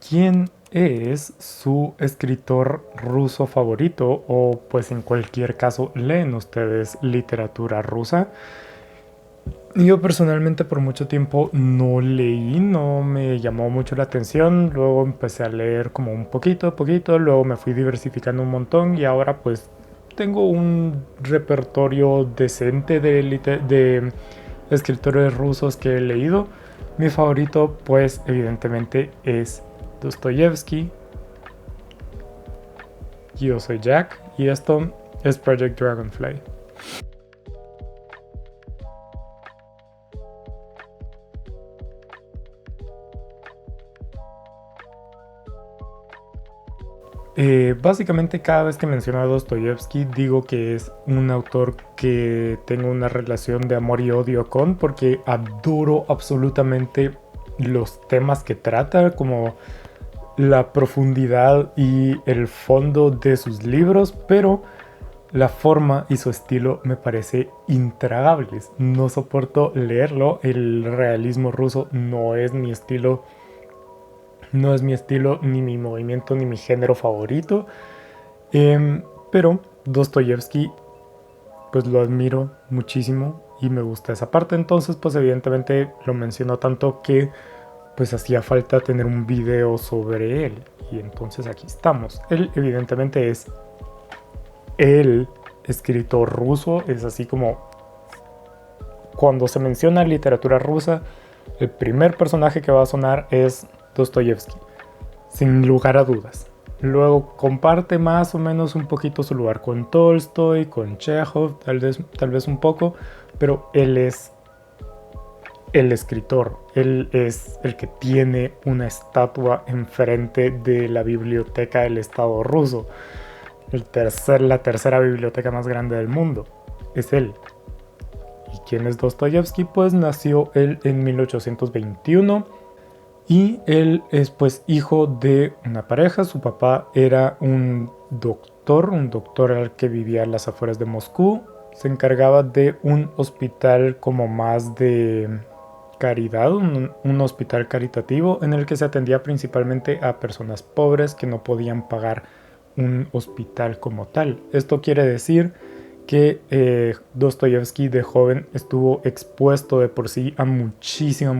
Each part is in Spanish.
¿Quién es su escritor ruso favorito? O pues en cualquier caso, ¿leen ustedes literatura rusa? Yo personalmente por mucho tiempo no leí, no me llamó mucho la atención, luego empecé a leer como un poquito, poquito, luego me fui diversificando un montón y ahora pues tengo un repertorio decente de escritores rusos que he leído. Mi favorito pues evidentemente es Dostoyevsky. Yo soy Jack y esto es Project Dragonfly. Básicamente cada vez que menciono a Dostoyevsky digo que es un autor que tengo una relación de amor y odio con porque adoro absolutamente los temas que trata, como la profundidad y el fondo de sus libros, pero la forma y su estilo me parece intragables. No soporto leerlo, el realismo ruso no es mi estilo, ni mi movimiento, ni mi género favorito. Pero Dostoyevsky, pues lo admiro muchísimo y me gusta esa parte. Entonces, pues evidentemente lo menciono tanto que pues hacía falta tener un video sobre él. Y entonces aquí estamos. Él evidentemente es el escritor ruso. Es así como cuando se menciona literatura rusa, el primer personaje que va a sonar es Dostoyevsky, sin lugar a dudas. Luego comparte más o menos un poquito su lugar con Tolstoy, con Chekhov, tal vez un poco, pero él es el escritor, él es el que tiene una estatua enfrente de la biblioteca del Estado ruso, la tercera biblioteca más grande del mundo, es él. ¿Y quién es Dostoyevsky? Pues nació él en 1821 y él es pues hijo de una pareja. Su papá era un doctor al que vivía a las afueras de Moscú. Se encargaba de un hospital como más de caridad, un hospital caritativo en el que se atendía principalmente a personas pobres que no podían pagar un hospital como tal. Esto quiere decir que Dostoyevsky de joven estuvo expuesto de por sí a muchísima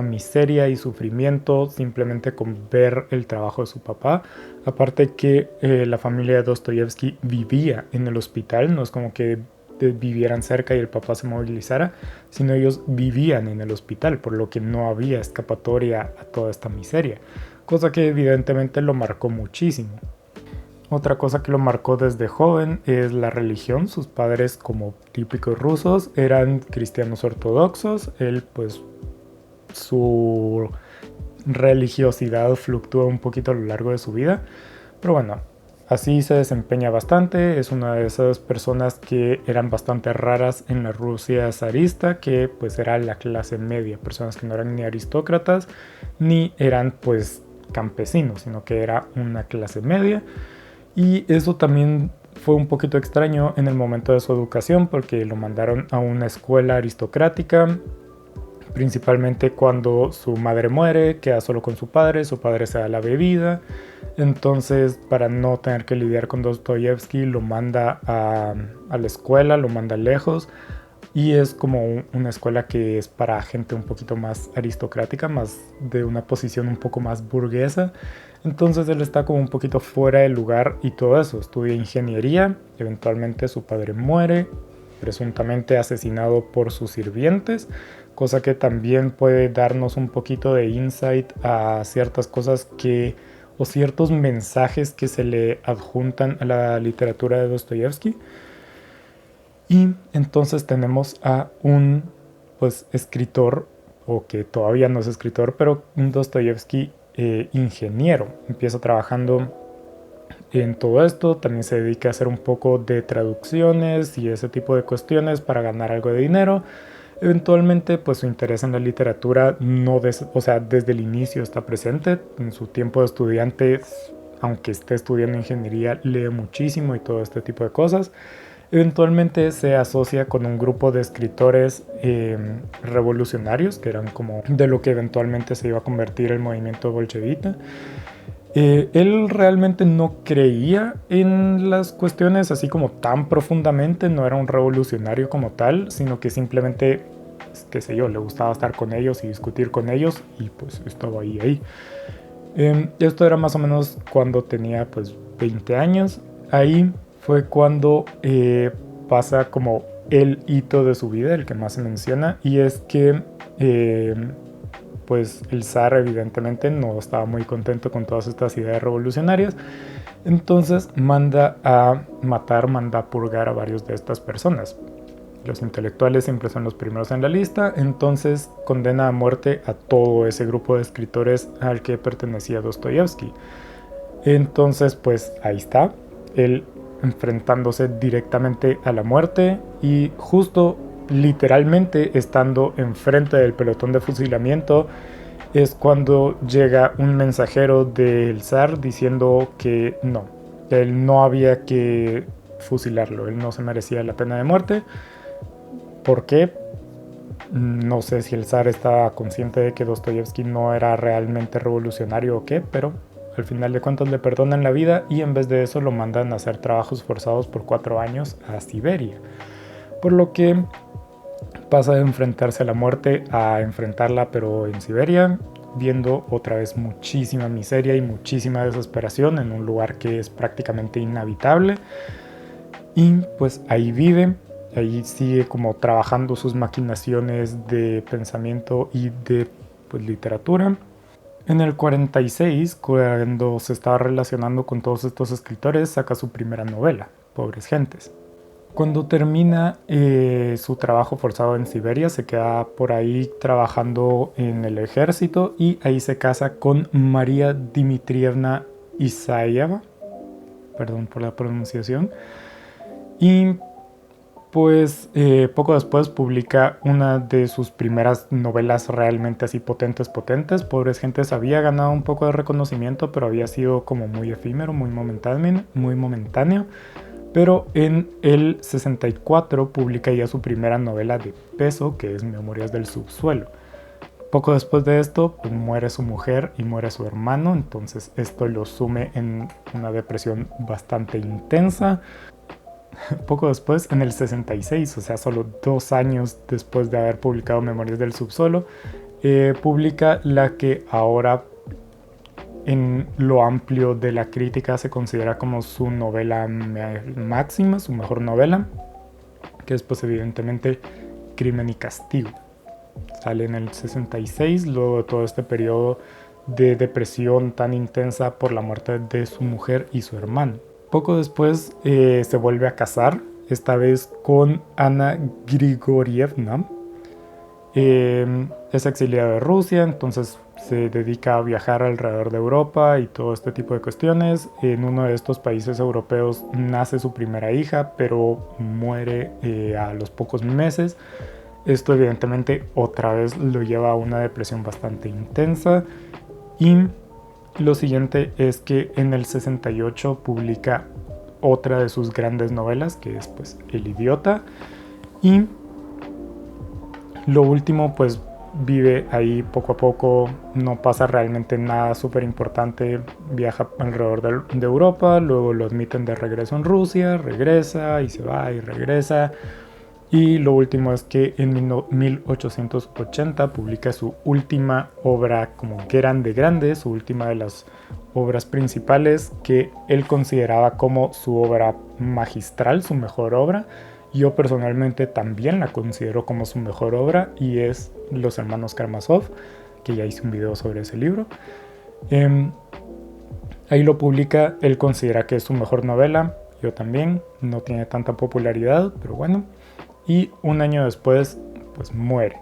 miseria y sufrimiento simplemente con ver el trabajo de su papá. Aparte que la familia de Dostoyevsky vivía en el hospital, no es como que vivieran cerca y el papá se movilizara, sino ellos vivían en el hospital, por lo que no había escapatoria a toda esta miseria, cosa que evidentemente lo marcó muchísimo. Otra cosa que lo marcó desde joven es la religión. Sus padres, como típicos rusos, eran cristianos ortodoxos. Él, pues, su religiosidad fluctúa un poquito a lo largo de su vida. Pero bueno, así se desempeña bastante. Es una de esas personas que eran bastante raras en la Rusia zarista, que pues era la clase media. Personas que no eran ni aristócratas, ni eran pues campesinos, sino que era una clase media. Y eso también fue un poquito extraño en el momento de su educación porque lo mandaron a una escuela aristocrática, principalmente cuando su madre muere, queda solo con su padre se da la bebida. Entonces, para no tener que lidiar con Dostoyevsky, lo manda a la escuela, lo manda lejos. Y es como una escuela que es para gente un poquito más aristocrática, más de una posición un poco más burguesa. Entonces él está como un poquito fuera del lugar y todo eso. Estudia ingeniería, eventualmente su padre muere, presuntamente asesinado por sus sirvientes, cosa que también puede darnos un poquito de insight a ciertas cosas que o ciertos mensajes que se le adjuntan a la literatura de Dostoyevsky. Y entonces tenemos a un pues escritor, o que todavía no es escritor, pero un Dostoyevsky ingeniero. Empieza trabajando en todo esto, también se dedica a hacer un poco de traducciones y ese tipo de cuestiones para ganar algo de dinero. Eventualmente, pues su interés en la literatura o sea, desde el inicio está presente. En su tiempo de estudiante, aunque esté estudiando ingeniería, lee muchísimo y todo este tipo de cosas. Eventualmente se asocia con un grupo de escritores revolucionarios, que eran como de lo que eventualmente se iba a convertir el movimiento bolchevita. Él realmente no creía en las cuestiones así como tan profundamente, no era un revolucionario como tal, sino que simplemente, qué sé yo, le gustaba estar con ellos y discutir con ellos y pues estaba ahí. Esto era más o menos cuando tenía pues 20 años. Ahí fue cuando pasa como el hito de su vida, el que más se menciona, y es que pues el zar evidentemente no estaba muy contento con todas estas ideas revolucionarias, entonces manda a matar, manda a purgar a varios de estas personas. Los intelectuales siempre son los primeros en la lista, entonces condena a muerte a todo ese grupo de escritores al que pertenecía Dostoyevsky. Entonces pues ahí está, él enfrentándose directamente a la muerte y justo literalmente estando enfrente del pelotón de fusilamiento es cuando llega un mensajero del zar diciendo que no, él no había que fusilarlo, él no se merecía la pena de muerte. ¿Por qué? No sé si el zar estaba consciente de que Dostoyevsky no era realmente revolucionario o qué, pero al final de cuentas le perdonan la vida y en vez de eso lo mandan a hacer trabajos forzados por 4 años a Siberia. Por lo que pasa de enfrentarse a la muerte a enfrentarla pero en Siberia, viendo otra vez muchísima miseria y muchísima desesperación en un lugar que es prácticamente inhabitable. Y pues ahí vive, ahí sigue como trabajando sus maquinaciones de pensamiento y de pues, literatura. En el 46, cuando se estaba relacionando con todos estos escritores, saca su primera novela, Pobres Gentes. Cuando termina su trabajo forzado en Siberia, se queda por ahí trabajando en el ejército y ahí se casa con María Dmitrievna Isayeva, perdón por la pronunciación, y pues poco después publica una de sus primeras novelas realmente así potentes. Pobres Gentes había ganado un poco de reconocimiento, pero había sido como muy efímero, muy momentáneo. Pero en el 64 publica ya su primera novela de peso, que es Memorias del Subsuelo. Poco después de esto, pues, muere su mujer y muere su hermano, entonces esto lo sume en una depresión bastante intensa. Poco después, en el 66, o sea, solo 2 años después de haber publicado Memorias del Subsuelo, publica la que ahora en lo amplio de la crítica se considera como su novela máxima, su mejor novela, que es pues evidentemente Crimen y Castigo. Sale en el 66, luego de todo este periodo de depresión tan intensa por la muerte de su mujer y su hermano. Poco después se vuelve a casar, esta vez con Ana Grigorievna. Es exiliado de Rusia, entonces se dedica a viajar alrededor de Europa y todo este tipo de cuestiones. En uno de estos países europeos nace su primera hija, pero muere a los pocos meses. Esto evidentemente otra vez lo lleva a una depresión bastante intensa. Y lo siguiente es que en el 68 publica otra de sus grandes novelas, que es pues El Idiota. Y lo último pues vive ahí poco a poco, no pasa realmente nada súper importante, viaja alrededor de Europa, luego lo admiten de regreso en Rusia, regresa y se va y regresa. Y lo último es que en 1880 publica su última obra como grande, su última de las obras principales que él consideraba como su obra magistral, su mejor obra. Yo personalmente también la considero como su mejor obra y es Los Hermanos Karamazov, que ya hice un video sobre ese libro. Ahí lo publica, él considera que es su mejor novela, yo también, no tiene tanta popularidad, pero bueno. Y un año después, pues muere.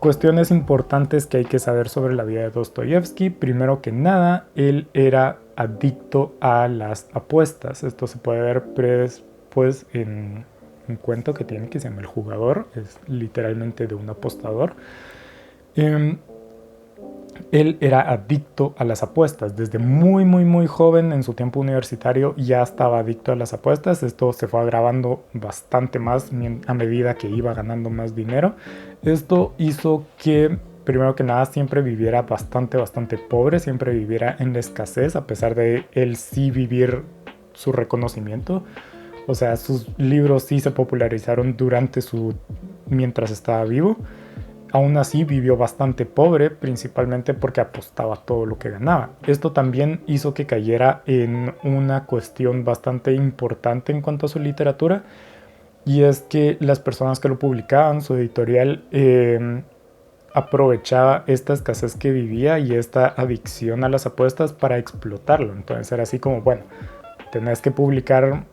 Cuestiones importantes que hay que saber sobre la vida de Dostoyevsky. Primero que nada, él era adicto a las apuestas. Esto se puede ver pues en un cuento que tiene que se llama El Jugador. Es literalmente de un apostador. él era adicto a las apuestas. Desde muy, muy, muy joven, en su tiempo universitario, ya estaba adicto a las apuestas. Esto se fue agravando bastante más a medida que iba ganando más dinero. Esto hizo que, primero que nada, siempre viviera bastante, bastante pobre, siempre viviera en la escasez, a pesar de él sí vivir su reconocimiento. O sea, sus libros sí se popularizaron mientras estaba vivo. Aún así vivió bastante pobre, principalmente porque apostaba todo lo que ganaba. Esto también hizo que cayera en una cuestión bastante importante en cuanto a su literatura, y es que las personas que lo publicaban, su editorial, aprovechaba esta escasez que vivía y esta adicción a las apuestas para explotarlo. Entonces era así como, bueno, tenés que publicar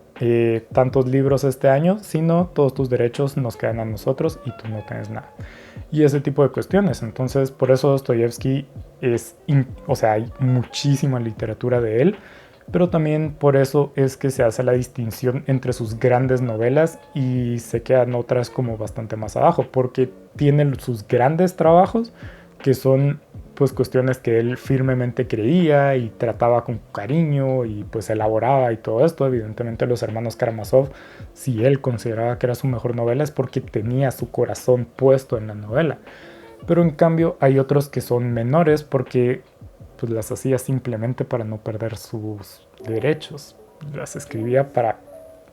tantos libros este año, si no, todos tus derechos nos quedan a nosotros y tú no tienes nada. Y ese tipo de cuestiones. Entonces, por eso Dostoyevsky o sea, hay muchísima literatura de él, pero también por eso es que se hace la distinción entre sus grandes novelas y se quedan otras como bastante más abajo, porque tiene sus grandes trabajos que son pues cuestiones que él firmemente creía y trataba con cariño y pues elaboraba y todo esto. Evidentemente Los Hermanos Karamazov, si él consideraba que era su mejor novela, es porque tenía su corazón puesto en la novela. Pero en cambio hay otros que son menores porque pues las hacía simplemente para no perder sus derechos. Las escribía para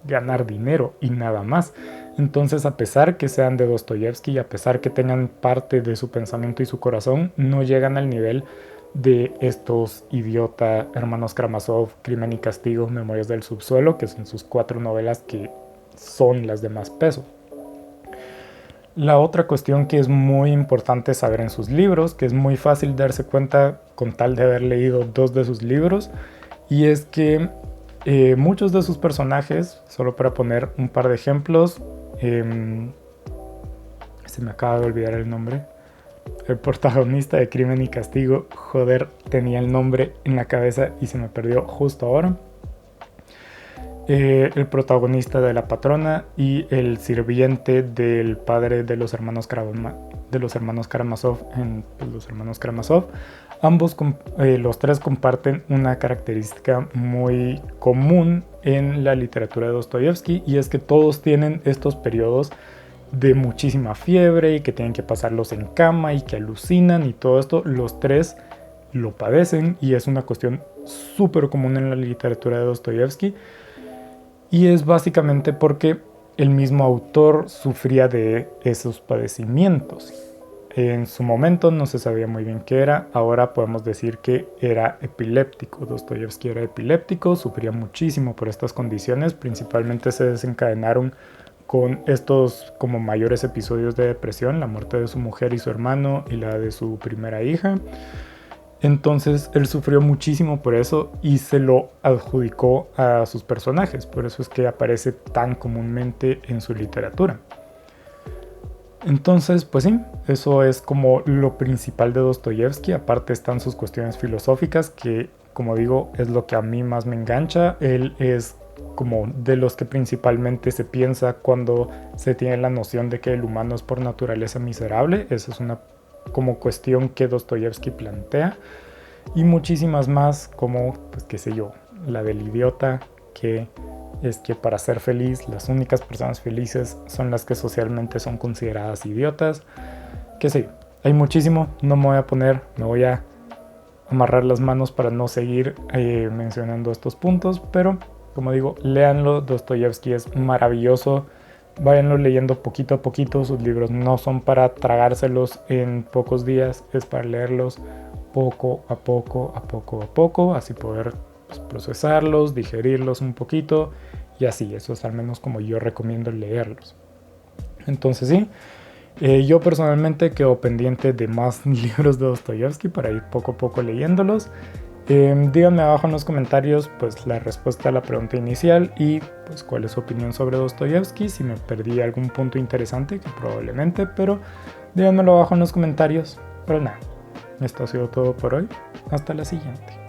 ganar dinero y nada más. Entonces, a pesar que sean de Dostoyevsky y a pesar que tengan parte de su pensamiento y su corazón, no llegan al nivel de estos Idiota, Hermanos Karamazov, Crimen y Castigo, Memorias del Subsuelo, que son sus 4 novelas que son las de más peso. La otra cuestión que es muy importante saber en sus libros, que es muy fácil darse cuenta con tal de haber leído 2 de sus libros, y es que muchos de sus personajes, solo para poner un par de ejemplos, se me acaba de olvidar el nombre. El protagonista de Crimen y Castigo, joder, tenía el nombre en la cabeza y se me perdió justo ahora. El protagonista de La Patrona y el sirviente del padre de los hermanos Karamazov en Los Hermanos Karamazov. Ambos, los tres comparten una característica muy común en la literatura de Dostoyevsky, y es que todos tienen estos periodos de muchísima fiebre y que tienen que pasarlos en cama y que alucinan y todo esto. Los tres lo padecen y es una cuestión súper común en la literatura de Dostoyevsky, y es básicamente porque el mismo autor sufría de esos padecimientos. En su momento no se sabía muy bien qué era, ahora podemos decir que era epiléptico. Dostoyevsky era epiléptico, sufría muchísimo por estas condiciones, principalmente se desencadenaron con estos como mayores episodios de depresión, la muerte de su mujer y su hermano y la de su primera hija. Entonces él sufrió muchísimo por eso y se lo adjudicó a sus personajes, por eso es que aparece tan comúnmente en su literatura. Entonces, pues sí, eso es como lo principal de Dostoyevsky. Aparte están sus cuestiones filosóficas, que como digo, es lo que a mí más me engancha. Él es como de los que principalmente se piensa cuando se tiene la noción de que el humano es por naturaleza miserable. Esa es una como cuestión que Dostoyevsky plantea. Y muchísimas más, como, pues qué sé yo, la del idiota, que es que para ser feliz las únicas personas felices son las que socialmente son consideradas idiotas. Qué sé yo, hay muchísimo, no me voy a amarrar las manos para no seguir mencionando estos puntos, pero como digo, léanlo. Dostoyevsky es maravilloso, váyanlo leyendo poquito a poquito. Sus libros no son para tragárselos en pocos días, es para leerlos poco a poco, así poder pues, procesarlos, digerirlos un poquito, y así, eso es al menos como yo recomiendo leerlos. Entonces sí, yo personalmente quedo pendiente de más libros de Dostoyevsky para ir poco a poco leyéndolos. Díganme abajo en los comentarios pues la respuesta a la pregunta inicial y pues cuál es su opinión sobre Dostoyevsky, si me perdí algún punto interesante, que probablemente, pero díganmelo abajo en los comentarios. Pero nada, esto ha sido todo por hoy, hasta la siguiente.